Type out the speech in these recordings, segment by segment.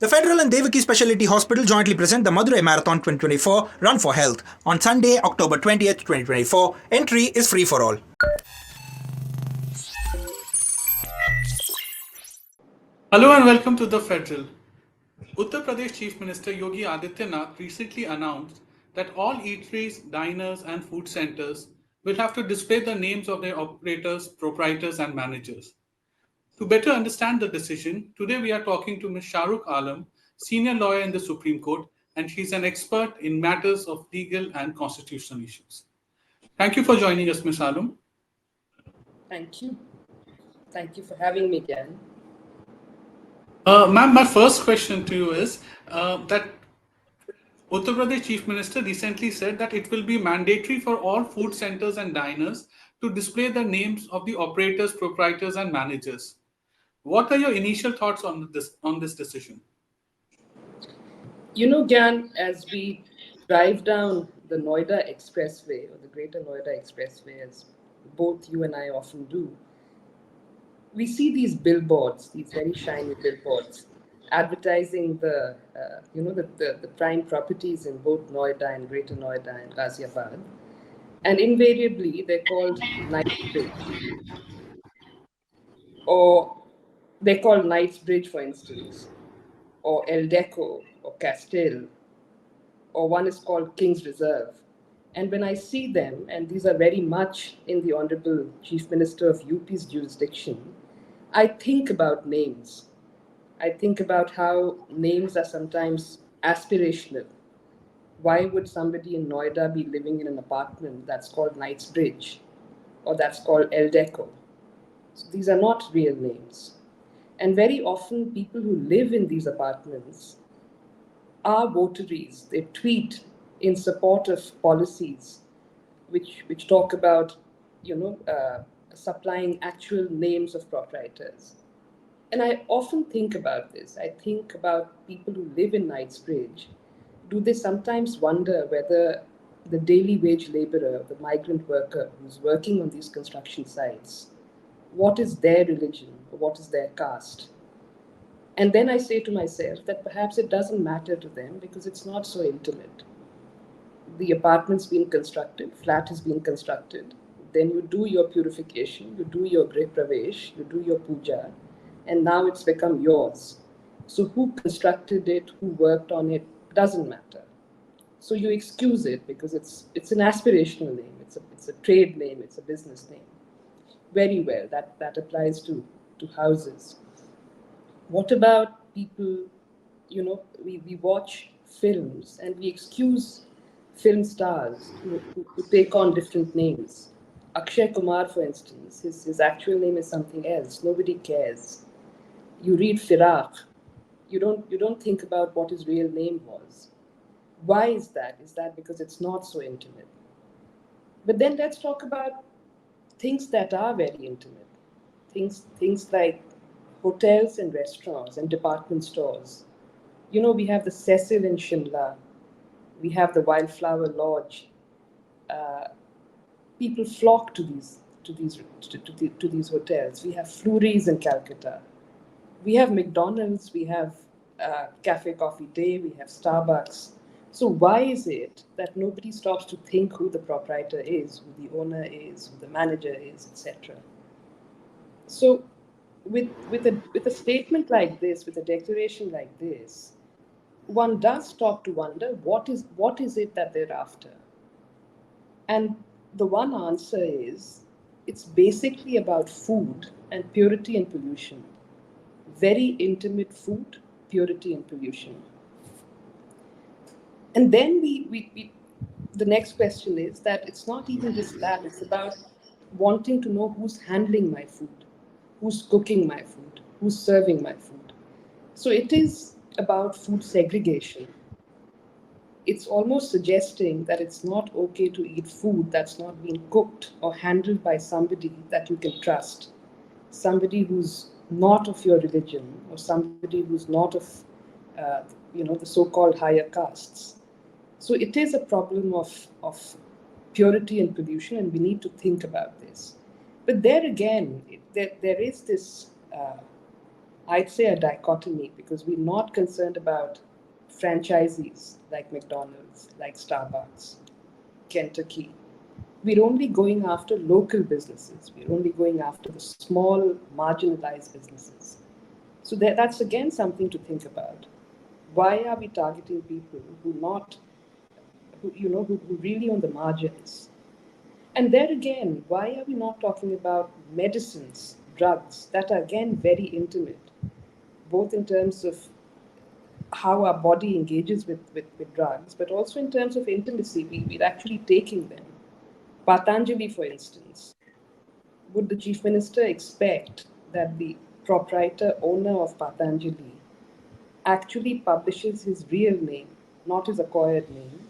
The Federal and Devaki Specialty Hospital jointly present the Madurai Marathon 2024 Run for Health on Sunday, October 20th, 2024. Entry is free for all. Hello and welcome to The Federal. Uttar Pradesh Chief Minister Yogi Adityanath recently announced that all eateries, diners and food centers will have to display the names of their operators, proprietors and managers. To better understand the decision, today we are talking to Ms. Shahrukh Alam, senior lawyer in the Supreme Court, and she's an expert in matters of legal and constitutional issues. Thank you for joining us, Ms. Alam. Thank you. Thank you for having me again. Ma'am, my first question to you is that Uttar Pradesh Chief Minister recently said that it will be mandatory for all food centers and diners to display the names of the operators, proprietors, and managers. What are your initial thoughts on this decision? You know, Gyan, as we drive down the Noida Expressway or the Greater Noida Expressway, as both you and I often do, we see these billboards, these very shiny billboards, advertising the prime properties in both Noida and Greater Noida and Ghaziabad. And invariably, they're called Knightsbridge. Or they're called Knightsbridge, for instance, or El Deco, or Castile, or one is called King's Reserve. And when I see them, and these are very much in the Honorable Chief Minister of UP's jurisdiction, I think about names. I think about how names are sometimes aspirational. Why would somebody in Noida be living in an apartment that's called Knightsbridge or that's called El Deco? So these are not real names. And very often people who live in these apartments are votaries. They tweet in support of policies which talk about, supplying actual names of proprietors. And I often think about this. I think about people who live in Knightsbridge. Do they sometimes wonder whether the daily wage laborer, the migrant worker who's working on these construction sites, what is their religion or what is their caste? And then I say to myself that perhaps it doesn't matter to them because it's not so intimate. The apartment's been constructed, flat has been constructed, then you do your purification, you do your Grih Pravesh, you do your puja, and now it's become yours. So who constructed it, who worked on it, doesn't matter. So you excuse it because it's an aspirational name, it's a trade name, it's a business name. Very well, that applies to houses. What about people, we watch films and we excuse film stars who take on different names. Akshay Kumar, for instance, his actual name is something else. Nobody cares. You read Firaq, you don't think about what his real name was. Why is that? Is that because it's not so intimate? But then let's talk about things that are very intimate. Things like hotels and restaurants and department stores. We have the Cecil in Shimla. We have the Wildflower Lodge. People flock to these hotels. We have Fleury's in Calcutta. We have McDonald's. We have Cafe Coffee Day. We have Starbucks. So why is it that nobody stops to think who the proprietor is, who the owner is, who the manager is, etc.? So with a statement like this, with a declaration like this, one does stop to wonder what is it that they're after. And the one answer is it's basically about food and purity and pollution. Very intimate food, purity and pollution. And then the next question is that it's not even just that, it's about wanting to know who's handling my food, who's cooking my food, who's serving my food. So it is about food segregation. It's almost suggesting that it's not okay to eat food that's not being cooked or handled by somebody that you can trust, somebody who's not of your religion or somebody who's not of the so-called higher castes. So it is a problem of purity and pollution, and we need to think about this. But there again, there is this I'd say a dichotomy because we're not concerned about franchisees like McDonald's, like Starbucks, Kentucky. We're only going after local businesses. We're only going after the small, marginalized businesses. So that's again something to think about. Why are we targeting people who really on the margins? And there again, why are we not talking about medicines, drugs that are again very intimate, both in terms of how our body engages with drugs, but also in terms of intimacy, we're actually taking them. Patanjali, for instance, would the chief minister expect that the proprietor owner of Patanjali actually publishes his real name, not his acquired name,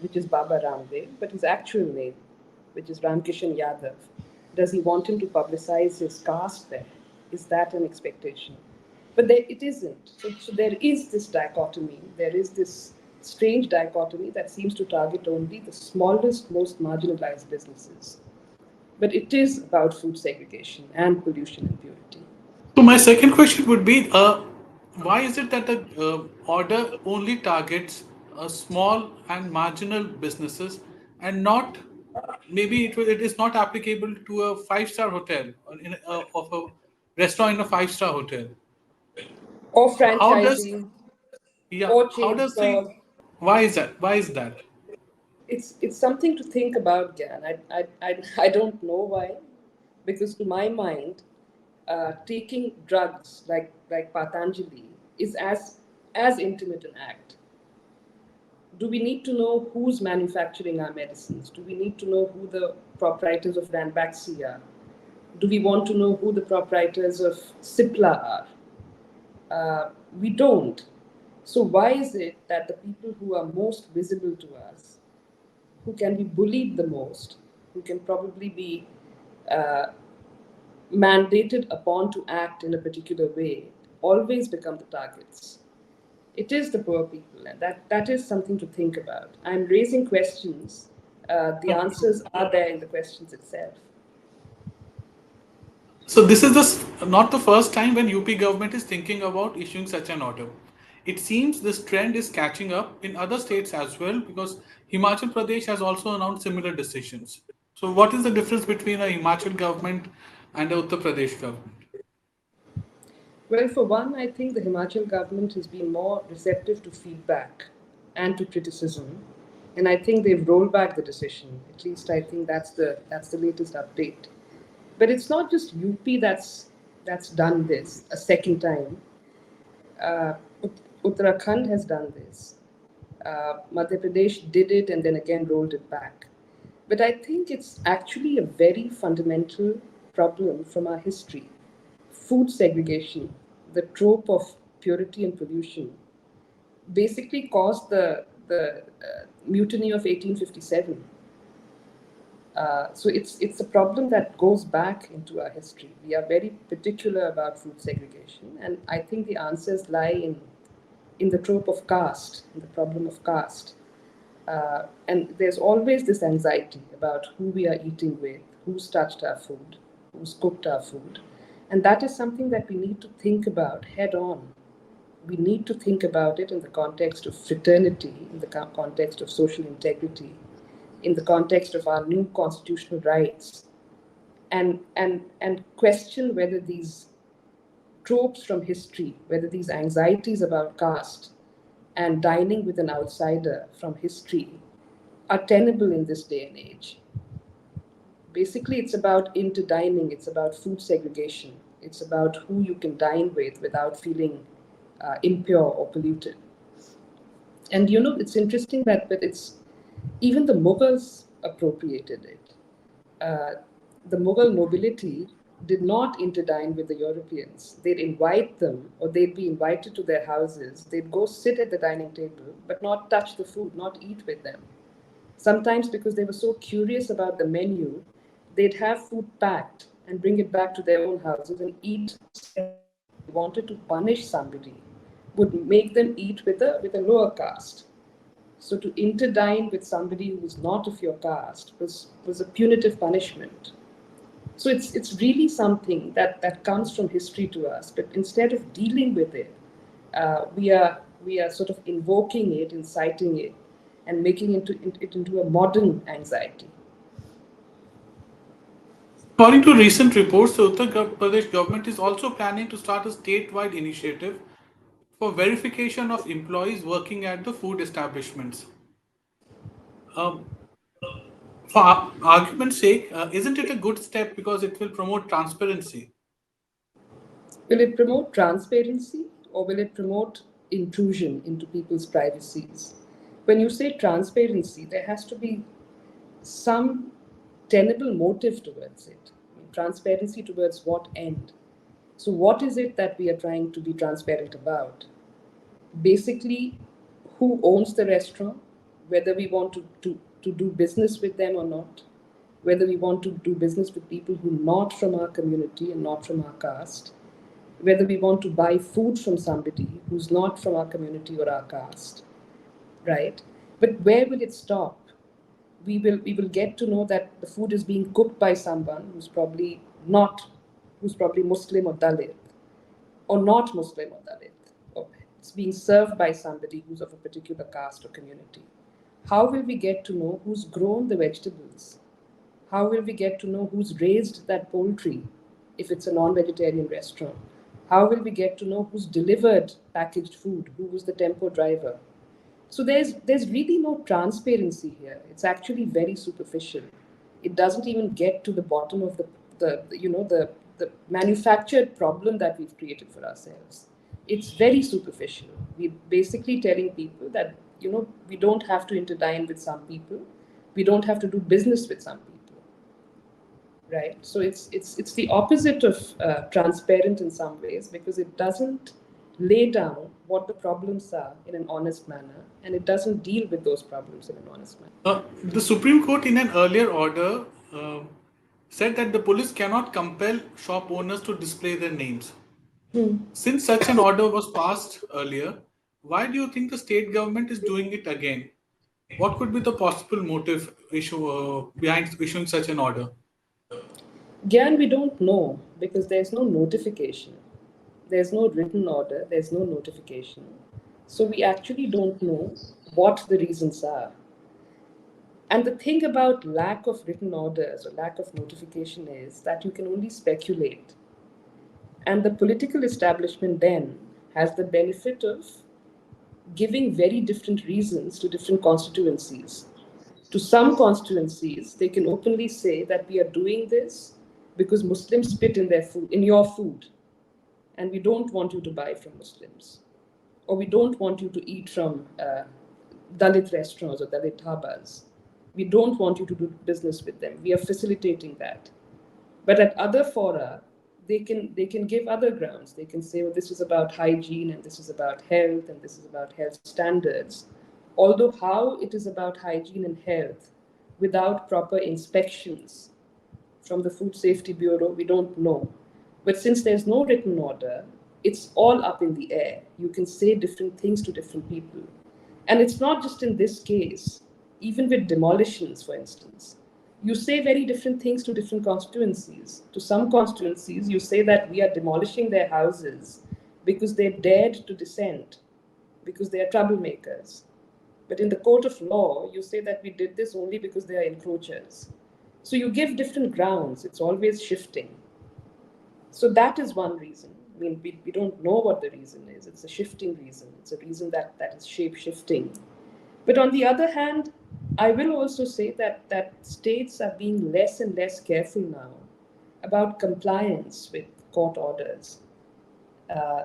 which is Baba Ramdev, but his actual name, which is Ramkishan Yadav? Does he want him to publicize his caste there? Is that an expectation? But there, it isn't. So there is this dichotomy. There is this strange dichotomy that seems to target only the smallest, most marginalized businesses. But it is about food segregation and pollution and purity. So my second question would be, why is it that the order only targets small and marginal businesses and not maybe it is not applicable to a five-star hotel or of a restaurant in a five-star hotel? Or How does franchising, yeah? or How chain does the store. why is that? Why is that? It's something to think about, Gyan. I don't know why, because to my mind, taking drugs like Patanjali is as intimate an act. Do we need to know who's manufacturing our medicines? Do we need to know who the proprietors of Ranbaxy are? Do we want to know who the proprietors of Cipla are? We don't. So why is it that the people who are most visible to us, who can be bullied the most, who can probably be uh, mandated upon to act in a particular way, always become the targets? It is the poor people, and that is something to think about. I'm raising questions. The No, true. answers are there in the questions itself. So this is not the first time when UP government is thinking about issuing such an order. It seems this trend is catching up in other states as well because Himachal Pradesh has also announced similar decisions. So what is the difference between a Himachal government and a Uttar Pradesh government? Well, for one, I think the Himachal government has been more receptive to feedback and to criticism, and I think they've rolled back the decision. At least I think that's the latest update. But it's not just UP that's done this a second time. Uttarakhand has done this. Madhya Pradesh did it and then again rolled it back. But I think it's actually a very fundamental problem from our history. Food segregation, the trope of purity and pollution, basically caused the mutiny of 1857. So it's a problem that goes back into our history. We are very particular about food segregation, and I think the answers lie in the trope of caste, in the problem of caste. And there's always this anxiety about who we are eating with, who's touched our food, who's cooked our food. And that is something that we need to think about head on. We need to think about it in the context of fraternity, in the context of social integrity, in the context of our new constitutional rights, and question whether these tropes from history, whether these anxieties about caste and dining with an outsider from history are tenable in this day and age. Basically, it's about interdining, it's about food segregation, it's about who you can dine with without feeling impure or polluted. And it's interesting that it's even the Mughals appropriated it. Uh, the Mughal nobility did not interdine with the Europeans. They'd invite them, or they'd be invited to their houses. They'd go sit at the dining table, but not touch the food, not eat with them. Sometimes, because they were so curious about the menu, they'd have food packed and bring it back to their own houses and eat separately. They wanted to punish somebody, would make them eat with a lower caste. So to interdine with somebody who was not of your caste was a punitive punishment. So it's really something that comes from history to us. But instead of dealing with it, we are sort of invoking it, inciting it, and making it into a modern anxiety. According to recent reports, the Pradesh government is also planning to start a statewide initiative for verification of employees working at the food establishments. Um, for argument's sake, isn't it a good step because it will promote transparency? Will it promote transparency or will it promote intrusion into people's privacies? When you say transparency, there has to be some tenable motive towards it. I mean, transparency towards what end? So, what is it that we are trying to be transparent about? Basically, who owns the restaurant, whether we want to do business with them or not, whether we want to do business with people who are not from our community and not from our caste, whether we want to buy food from somebody who's not from our community or our caste, right? But where will it stop? We will get to know that the food is being cooked by someone who's probably Muslim or Dalit, or not Muslim or Dalit, or it's being served by somebody who's of a particular caste or community. How will we get to know who's grown the vegetables? How will we get to know who's raised that poultry if it's a non vegetarian restaurant? How will we get to know who's delivered packaged food? Who was the tempo driver? So there's really no transparency here. It's actually very superficial. It doesn't even get to the bottom of the manufactured problem that we've created for ourselves. It's very superficial. We're basically telling people that we don't have to interdine with some people, we don't have to do business with some people, right? So it's the opposite of transparent in some ways, because it doesn't lay down what the problems are in an honest manner, and it doesn't deal with those problems in an honest manner. The Supreme Court, in an earlier order, uh, said that the police cannot compel shop owners to display their names. Since such an order was passed earlier, why do you think the state government is doing it again? What could be the possible motive behind issuing such an order? Again, we don't know because there's no notification. There's no written order, there's no notification. So we actually don't know what the reasons are. And the thing about lack of written orders or lack of notification is that you can only speculate. And the political establishment then has the benefit of giving very different reasons to different constituencies. To some constituencies, they can openly say that we are doing this because Muslims spit in their food, in your food, and we don't want you to buy from Muslims, or we don't want you to eat from Dalit restaurants or Dalit dhabas. We don't want you to do business with them. We are facilitating that. But at other fora, they can give other grounds. They can say, "Oh, this is about hygiene, and this is about health, and this is about health standards." Although how it is about hygiene and health without proper inspections from the Food Safety Bureau, we don't know. But since there's no written order, it's all up in the air. You can say different things to different people. And it's not just in this case, even with demolitions, for instance. You say very different things to different constituencies. To some constituencies, you say that we are demolishing their houses because they dared to dissent, because they are troublemakers. But in the court of law, you say that we did this only because they are encroachers. So you give different grounds, it's always shifting. So that is one reason. I mean, we don't know what the reason is. It's a shifting reason. It's a reason that is shape shifting. But on the other hand, I will also say that states are being less and less careful now about compliance with court orders. Uh,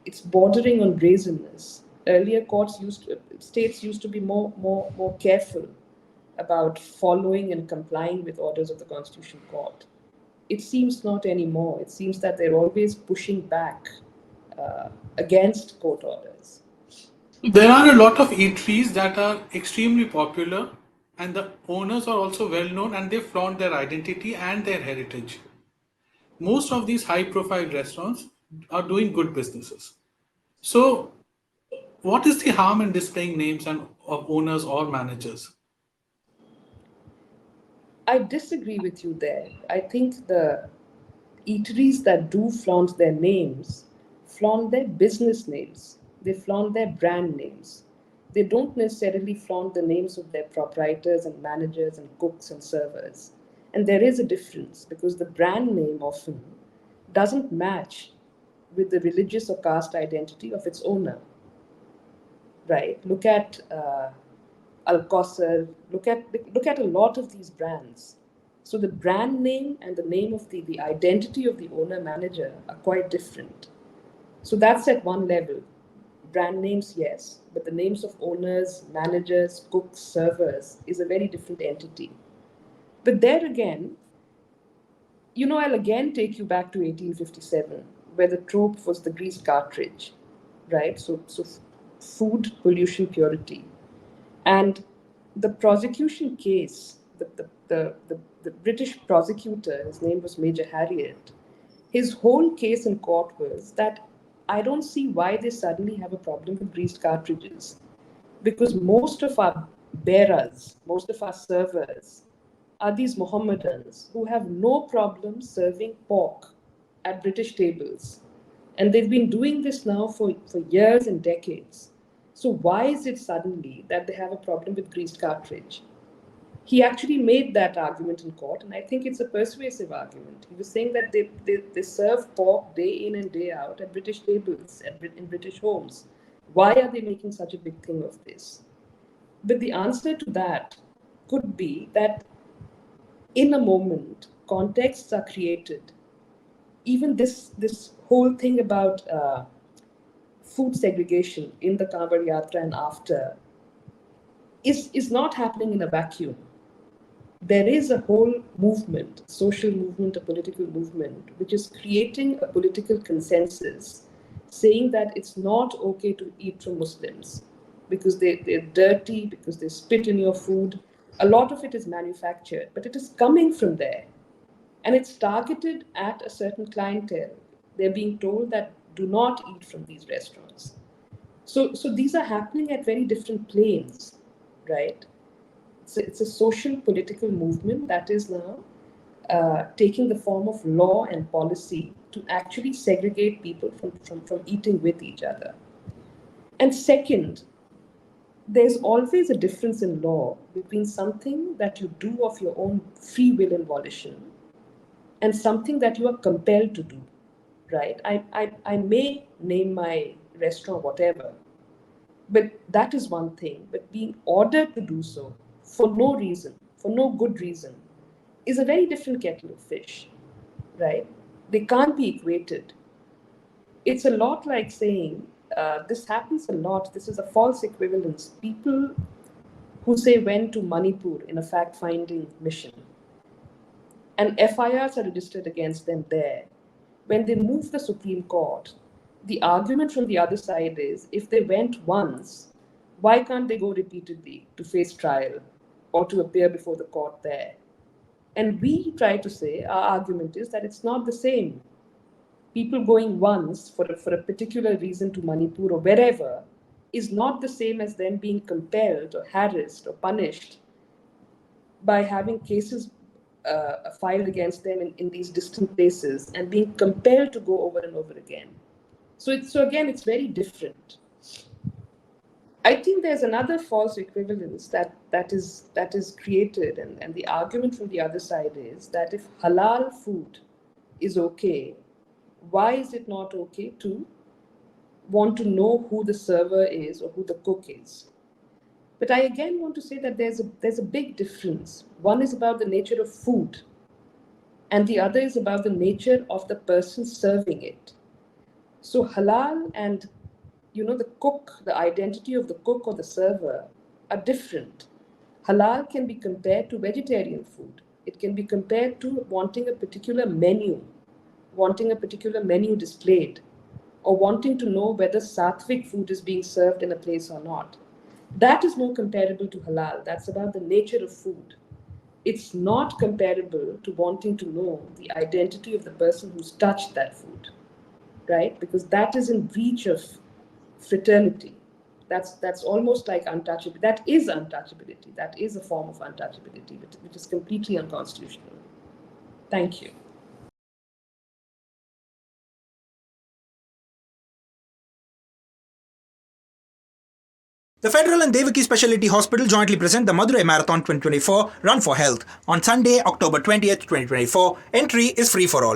it's bordering on brazenness. Earlier, states used to be more careful about following and complying with orders of the Constitutional Court. It seems not anymore. It seems that they're always pushing back against court orders. There are a lot of eateries that are extremely popular, and the owners are also well known and they flaunt their identity and their heritage. Most of these high profile restaurants are doing good businesses. So, what is the harm in displaying names and of owners or managers? I disagree with you there. I think the eateries that do flaunt their names flaunt their business names. They flaunt their brand names. They don't necessarily flaunt the names of their proprietors and managers and cooks and servers. And there is a difference because the brand name often doesn't match with the religious or caste identity of its owner, right? Look at Alcosser. Look at a lot of these brands. So the brand name and the name of the identity of the owner manager are quite different. So that's at one level. Brand names, yes, but the names of owners, managers, cooks, servers is a very different entity. But there again, I'll again take you back to 1857, where the trope was the greased cartridge, right? So food, pollution, purity. And the prosecution case, the British prosecutor, his name was Major Harriet, his whole case in court was that I don't see why they suddenly have a problem with greased cartridges. Because most of our bearers, most of our servers are these Mohammedans who have no problem serving pork at British tables. And they've been doing this now for years and decades. So why is it suddenly that they have a problem with greased cartridge? He actually made that argument in court, and I think it's a persuasive argument. He was saying that they serve pork day in and day out at British tables, in British homes. Why are they making such a big thing of this? But the answer to that could be that in a moment, contexts are created. Even this whole thing about food segregation in the Kanwar Yatra and after is not happening in a vacuum. There is a whole movement, social movement, a political movement, which is creating a political consensus saying that it's not okay to eat from Muslims because they're dirty, because they spit in your food. A lot of it is manufactured, but it is coming from there. And it's targeted at a certain clientele. They're being told that do not eat from these restaurants. So these are happening at very different planes, right? It's a social political movement that is now taking the form of law and policy to actually segregate people from eating with each other. And second, there's always a difference in law between something that you do of your own free will and volition and something that you are compelled to do, right? I may name my restaurant whatever, but that is one thing. But being ordered to do so for no reason, for no good reason, is a very different kettle of fish, right? They can't be equated. It's a lot like saying, this happens a lot, this is a false equivalence. People who say went to Manipur in a fact finding mission and FIRs are registered against them there. When they move the Supreme Court, the argument from the other side is if they went once, why can't they go repeatedly to face trial or to appear before the court there? And we try to say our argument is that it's not the same. People going once for a particular reason to Manipur or wherever is not the same as them being compelled or harassed or punished by having cases filed against them in these distant places and being compelled to go over and over again. So again, it's very different. I think there's another false equivalence that is created, and the argument from the other side is that if halal food is okay, why is it not okay to want to know who the server is or who the cook is? But I again want to say that there's a big difference. One is about the nature of food, and the other is about the nature of the person serving it. So halal and the cook, the identity of the cook or the server are different. Halal can be compared to vegetarian food. It can be compared to wanting a particular menu displayed, or wanting to know whether sattvic food is being served in a place or not. That is more comparable to halal. That's about the nature of food. It's not comparable to wanting to know the identity of the person who's touched that food, right? Because that is in breach of fraternity. That's almost like untouchability. That is untouchability. That is a form of untouchability, which is completely unconstitutional. Thank you. The Federal and Devaki Specialty Hospital jointly present the Madurai Marathon 2024 Run for Health on Sunday, October 20th, 2024. Entry is free for all.